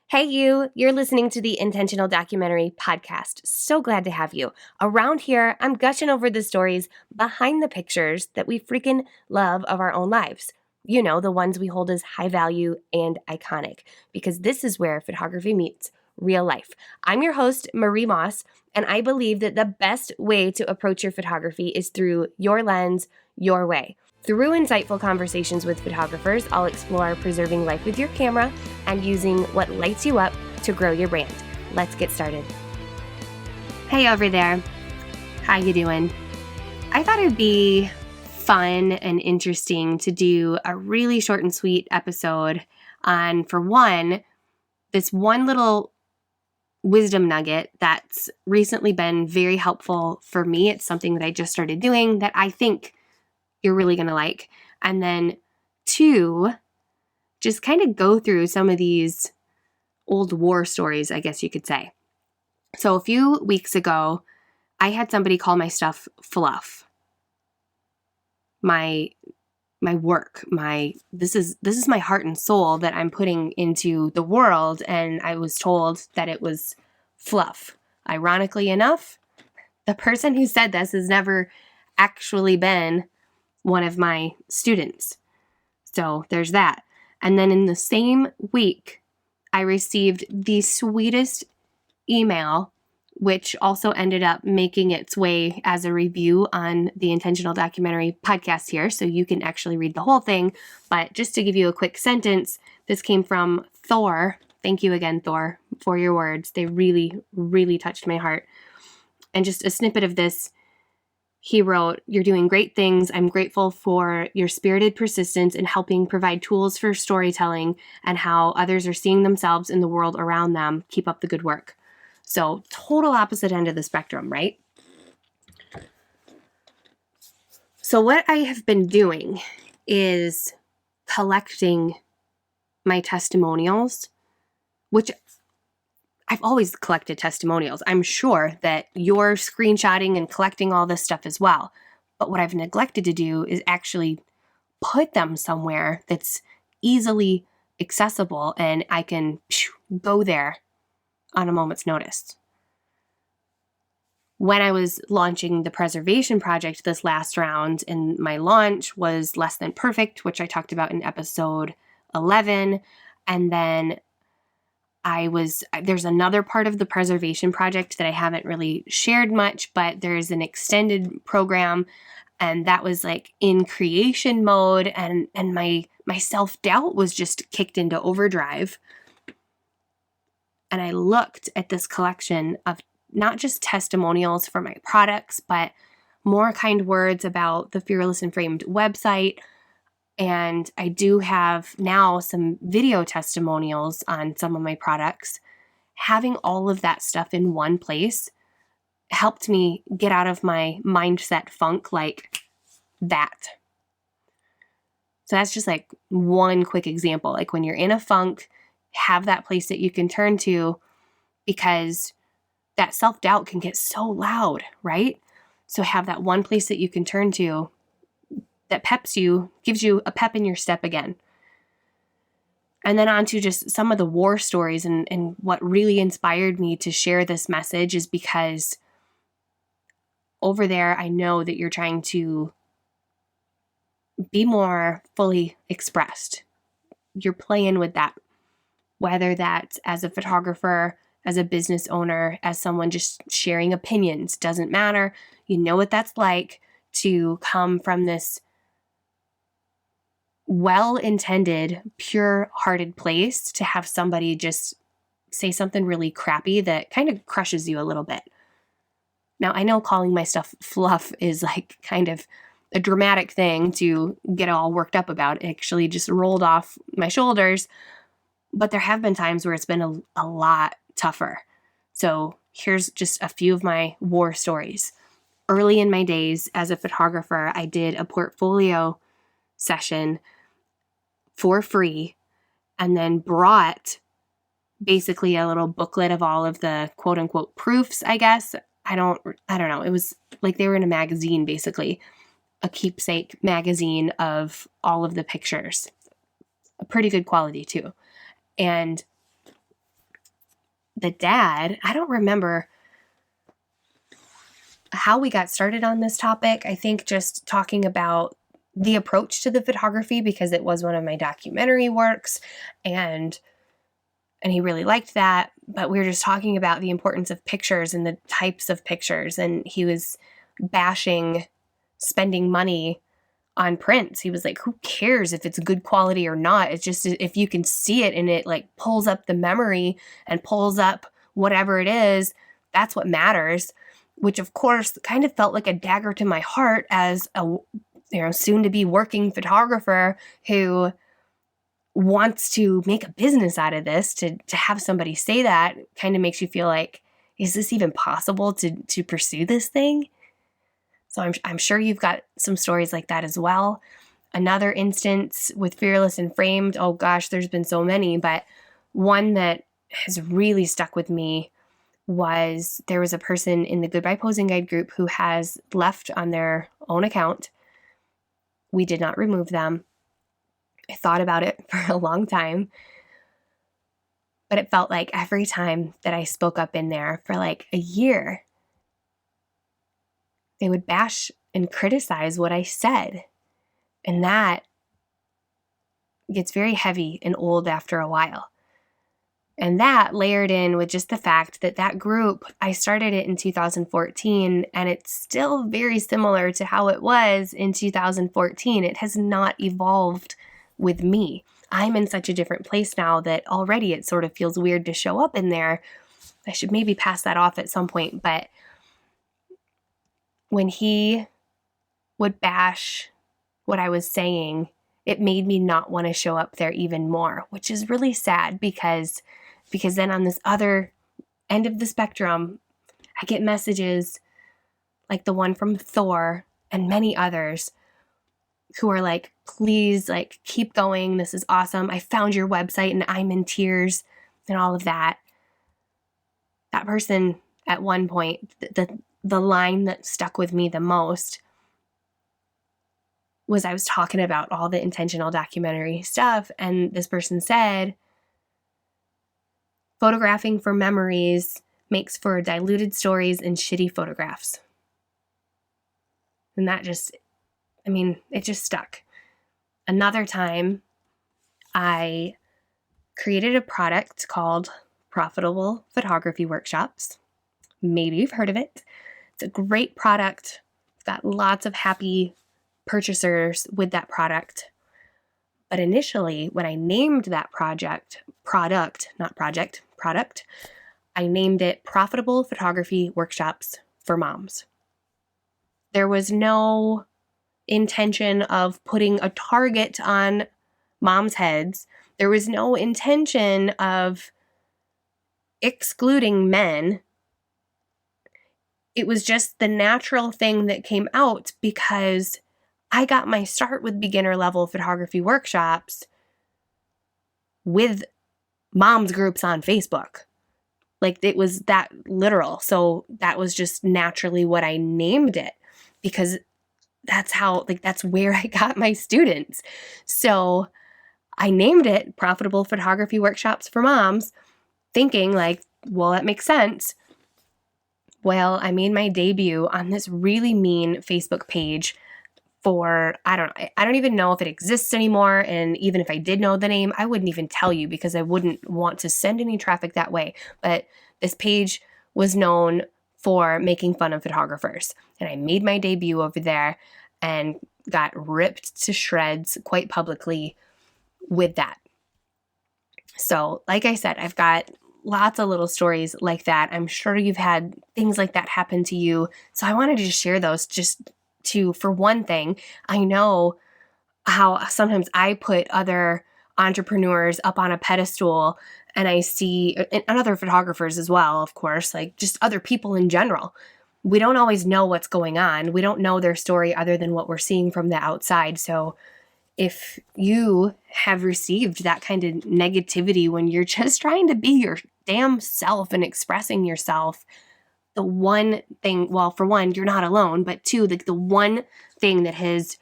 Hey, you're listening to the Intentional Documentary Podcast. So glad to have you. Around here, I'm gushing over the stories behind the pictures that we freaking love of our own lives. You know, the ones we hold as high value and iconic, because this is where photography meets real life. I'm your host, Marie Moss, and I believe that the best way to approach your photography is through your lens, your way. Through insightful conversations with photographers, I'll explore preserving life with your camera and using what lights you up to grow your brand. Let's get started. Hey over there. How you doing? I thought it'd be fun and interesting to do a really short and sweet episode on, for one, this one little wisdom nugget that's recently been very helpful for me. It's something that I just started doing that I think you're really going to like. And then two, just kind of go through some of these old war stories, I guess you could say. So a few weeks ago, I had somebody call my stuff fluff. My work, this is my heart and soul that I'm putting into the world, and I was told that it was fluff. Ironically enough, the person who said this has never actually been one of my students. So there's that. And then in the same week, I received the sweetest email, which also ended up making its way as a review on the Intentional Documentary Podcast here, so you can actually read the whole thing. But just to give you a quick sentence, this came from Thor. Thank you again, Thor, for your words. They really, really touched my heart. And just a snippet of this. He wrote, "You're doing great things. I'm grateful for your spirited persistence in helping provide tools for storytelling and how others are seeing themselves in the world around them. Keep up the good work." So total opposite end of the spectrum, right? So what I have been doing is collecting my testimonials, which I've always collected testimonials. I'm sure that you're screenshotting and collecting all this stuff as well. But what I've neglected to do is actually put them somewhere that's easily accessible and I can go there on a moment's notice. When I was launching the preservation project this last round, and my launch was less than perfect, which I talked about in episode 11, and then there's another part of the preservation project that I haven't really shared much, but there's an extended program, and that was like in creation mode, and my self-doubt was just kicked into overdrive. And I looked at this collection of not just testimonials for my products, but more kind words about the Fearless and Framed website. And I do have now some video testimonials on some of my products. Having all of that stuff in one place helped me get out of my mindset funk like that. So that's just like one quick example. Like when you're in a funk, have that place that you can turn to, because that self-doubt can get so loud, right? So have that one place that you can turn to that peps you, gives you a pep in your step again. And then on to just some of the war stories, and what really inspired me to share this message is because over there, I know that you're trying to be more fully expressed. You're playing with that, whether that's as a photographer, as a business owner, as someone just sharing opinions, doesn't matter. You know what that's like to come from this well-intended, pure-hearted place to have somebody just say something really crappy that kind of crushes you a little bit. Now, I know calling my stuff fluff is like kind of a dramatic thing to get all worked up about. It actually just rolled off my shoulders, but there have been times where it's been a lot tougher. So here's just a few of my war stories. Early in my days as a photographer, I did a portfolio session for free and then brought basically a little booklet of all of the quote unquote proofs, I guess. I don't know. It was like they were in a magazine, basically, a keepsake magazine of all of the pictures. A pretty good quality too. And the dad, I don't remember how we got started on this topic. I think just talking about the approach to the photography, because it was one of my documentary works, and he really liked that. But we were just talking about the importance of pictures and the types of pictures, and he was bashing spending money on prints. He was like, who cares if it's good quality or not? It's just if you can see it and it like pulls up the memory and pulls up whatever it is, that's what matters. Which of course kind of felt like a dagger to my heart as a soon to be working photographer who wants to make a business out of this. To have somebody say that kind of makes you feel like, is this even possible to pursue this thing? So I'm sure you've got some stories like that as well. Another instance with Fearless and Framed, oh gosh, there's been so many, but one that has really stuck with me was there was a person in the Goodbye Posing Guide group who has left on their own account. We did not remove them. I thought about it for a long time, but it felt like every time that I spoke up in there for like a year, they would bash and criticize what I said. And that gets very heavy and old after a while. And that layered in with just the fact that that group, I started it in 2014, and it's still very similar to how it was in 2014. It has not evolved with me. I'm in such a different place now that already it sort of feels weird to show up in there. I should maybe pass that off at some point, but when he would bash what I was saying, it made me not want to show up there even more, which is really sad because then on this other end of the spectrum, I get messages like the one from Thor and many others who are like, please, like, keep going. This is awesome. I found your website and I'm in tears and all of that. That person at one point, the line that stuck with me the most was I was talking about all the intentional documentary stuff, and this person said, photographing for memories makes for diluted stories and shitty photographs. And that just, it just stuck. Another time, I created a product called Profitable Photography Workshops. Maybe you've heard of it. It's a great product. It's got lots of happy purchasers with that product. But initially, when I named that product, I named it Profitable Photography Workshops for Moms. There was no intention of putting a target on moms' heads. There was no intention of excluding men. It was just the natural thing that came out because I got my start with beginner level photography workshops with moms groups on Facebook. Like, it was that literal. So that was just naturally what I named it, because that's how, like, that's where I got my students. So I named it Profitable Photography Workshops for Moms, thinking like, well, that makes sense. Well, I made my debut on this really mean Facebook page for, I don't even know if it exists anymore. And even if I did know the name, I wouldn't even tell you because I wouldn't want to send any traffic that way. But this page was known for making fun of photographers. And I made my debut over there and got ripped to shreds quite publicly with that. So, like I said, I've got lots of little stories like that. I'm sure you've had things like that happen to you. So I wanted to just share those just to, for one thing, I know how sometimes I put other entrepreneurs up on a pedestal, and I see, and other photographers as well, of course, like just other people in general. We don't always know what's going on. We don't know their story other than what we're seeing from the outside. So if you have received that kind of negativity when you're just trying to be your damn self and expressing yourself, the one thing, well, for one, you're not alone, but two, the one thing that has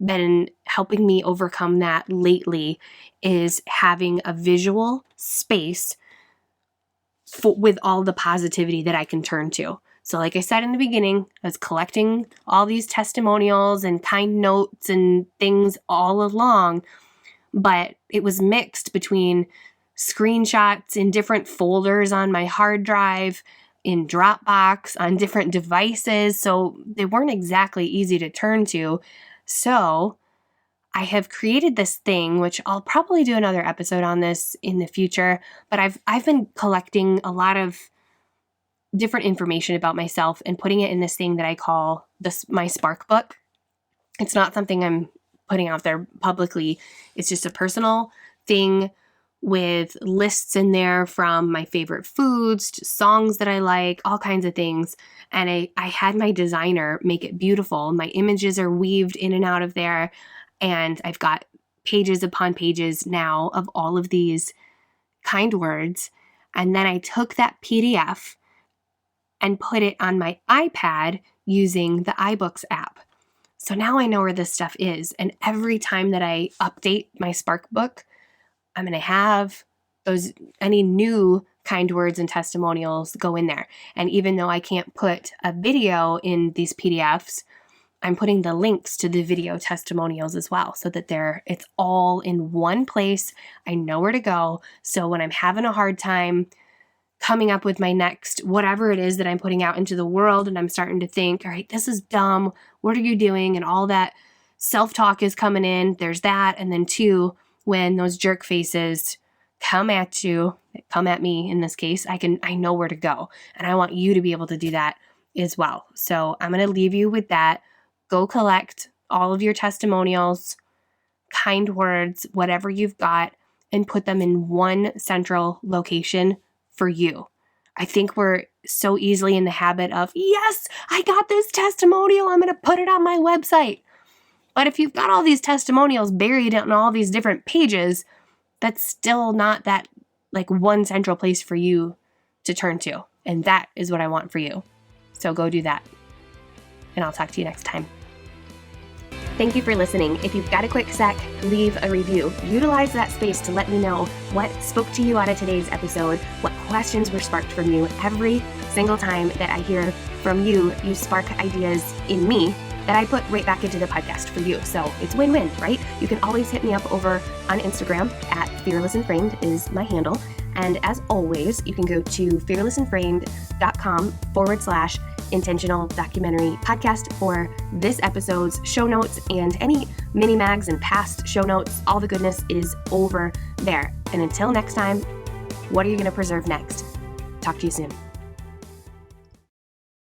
been helping me overcome that lately is having a visual space with all the positivity that I can turn to. So like I said in the beginning, I was collecting all these testimonials and kind notes and things all along, but it was mixed between screenshots in different folders on my hard drive, in Dropbox, on different devices. So they weren't exactly easy to turn to. So I have created this thing, which I'll probably do another episode on this in the future, but I've been collecting a lot of different information about myself and putting it in this thing that I call my Spark book. It's not something I'm putting out there publicly. It's just a personal thing with lists in there from my favorite foods to songs that I like, all kinds of things. And I had my designer make it beautiful. My images are weaved in and out of there. And I've got pages upon pages now of all of these kind words. And then I took that PDF and put it on my iPad using the iBooks app. So now I know where this stuff is. And every time that I update my Spark book, I'm going to have any new kind words and testimonials go in there. And even though I can't put a video in these PDFs, I'm putting the links to the video testimonials as well so that it's all in one place. I know where to go. So when I'm having a hard time coming up with my next whatever it is that I'm putting out into the world, and I'm starting to think, all right, this is dumb. What are you doing? And all that self-talk is coming in. There's that. And then 2, when those jerk faces come at me in this case, I know where to go. And I want you to be able to do that as well. So I'm going to leave you with that. Go collect all of your testimonials, kind words, whatever you've got, and put them in one central location for you. I think we're so easily in the habit of, yes, I got this testimonial, I'm going to put it on my website. But if you've got all these testimonials buried on all these different pages, that's still not that like one central place for you to turn to. And that is what I want for you. So go do that. And I'll talk to you next time. Thank you for listening. If you've got a quick sec, leave a review. Utilize that space to let me know what spoke to you out of today's episode, what questions were sparked from you. Every single time that I hear from you, you spark ideas in me that I put right back into the podcast for you. So it's win-win, right? You can always hit me up over on Instagram at fearlessandframed is my handle. And as always, you can go to fearlessandframed.com/intentional documentary podcast for this episode's show notes and any mini mags and past show notes. All the goodness is over there. And until next time, what are you going to preserve next? Talk to you soon.